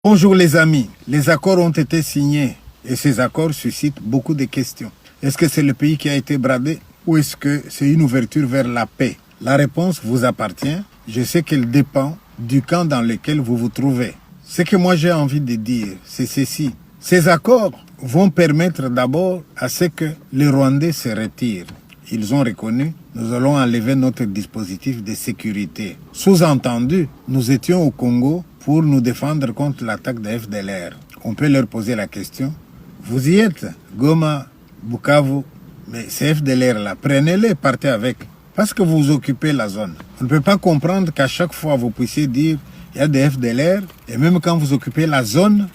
Bonjour les amis, les accords ont été signés et ces accords suscitent beaucoup de questions. Est-ce que c'est le pays qui a été bradé ou est-ce que c'est une ouverture vers la paix? La réponse vous appartient. Je sais qu'elle dépend du camp dans lequel vous vous trouvez. Ce que moi j'ai envie de dire, c'est ceci. Ces accords vont permettre d'abord à ce que les Rwandais se retirent. Ils ont reconnu, nous allons enlever notre dispositif de sécurité. Sous-entendu, nous étions au Congo pour nous défendre contre l'attaque de FDLR. On peut leur poser la question, vous y êtes, Goma, Bukavu, mais ces FDLR-là, prenez-les, partez avec, parce que vous occupez la zone. On ne peut pas comprendre qu'à chaque fois vous puissiez dire, il y a des FDLR, et même quand vous occupez la zone,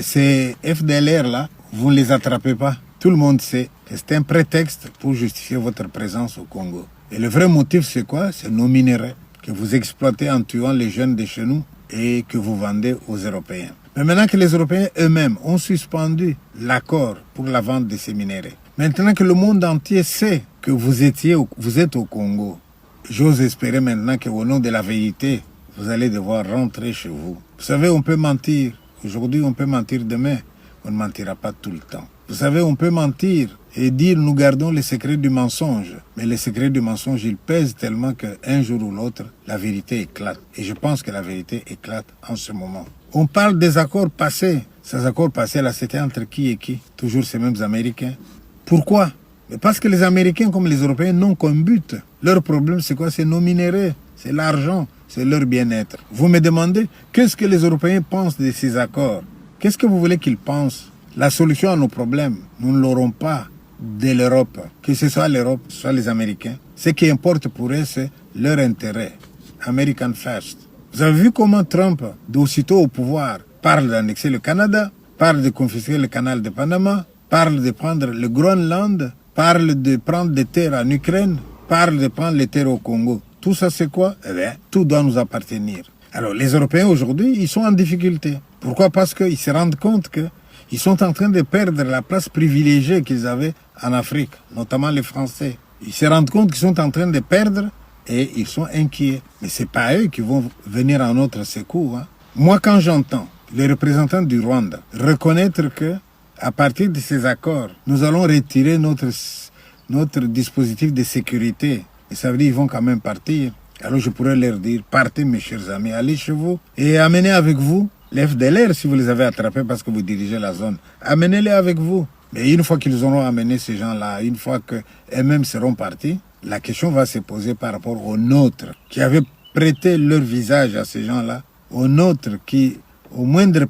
ces FDLR-là, vous ne les attrapez pas. Tout le monde sait que c'est un prétexte pour justifier votre présence au Congo. Et le vrai motif, c'est quoi? C'est nos minerais que vous exploitez en tuant les jeunes de chez nous et que vous vendez aux Européens. Mais maintenant que les Européens eux-mêmes ont suspendu l'accord pour la vente de ces minéraux, maintenant que le monde entier sait que vous êtes au Congo, j'ose espérer maintenant qu'au nom de la vérité, vous allez devoir rentrer chez vous. Vous savez, on peut mentir. Aujourd'hui, on peut mentir demain. On ne mentira pas tout le temps. Vous savez, on peut mentir et dire nous gardons les secrets du mensonge. Mais les secrets du mensonge, ils pèsent tellement qu'un jour ou l'autre, la vérité éclate. Et je pense que la vérité éclate en ce moment. On parle des accords passés. Ces accords passés, là, c'était entre qui et qui? Toujours ces mêmes Américains. Pourquoi? Mais parce que les Américains, comme les Européens, n'ont qu'un but. Leur problème, c'est quoi? C'est nos minéraux, c'est l'argent, c'est leur bien-être. Vous me demandez, qu'est-ce que les Européens pensent de ces accords? Qu'est-ce que vous voulez qu'ils pensent? La solution à nos problèmes, nous ne l'aurons pas de l'Europe. Que ce soit l'Europe, soit les Américains. Ce qui importe pour eux, c'est leur intérêt. American first. Vous avez vu comment Trump, d'aussitôt au pouvoir, parle d'annexer le Canada, parle de confisquer le canal de Panama, parle de prendre le Groenland, parle de prendre des terres en Ukraine, parle de prendre les terres au Congo. Tout ça, c'est quoi? Eh bien, tout doit nous appartenir. Alors, les Européens, aujourd'hui, ils sont en difficulté. Pourquoi? Parce qu'ils se rendent compte qu'ils sont en train de perdre la place privilégiée qu'ils avaient en Afrique, notamment les Français. Ils se rendent compte qu'ils sont en train de perdre et ils sont inquiets. Mais ce n'est pas eux qui vont venir à notre secours. Hein. Moi, quand j'entends les représentants du Rwanda reconnaître que à partir de ces accords, nous allons retirer notre dispositif de sécurité, et ça veut dire qu'ils vont quand même partir. Alors je pourrais leur dire, partez mes chers amis, allez chez vous et amenez avec vous les FDLR si vous les avez attrapés parce que vous dirigez la zone. Amenez-les avec vous. Mais une fois qu'ils auront amené ces gens-là, une fois qu'eux-mêmes seront partis, la question va se poser par rapport aux nôtres qui avaient prêté leur visage à ces gens-là, aux nôtres qui, au moindre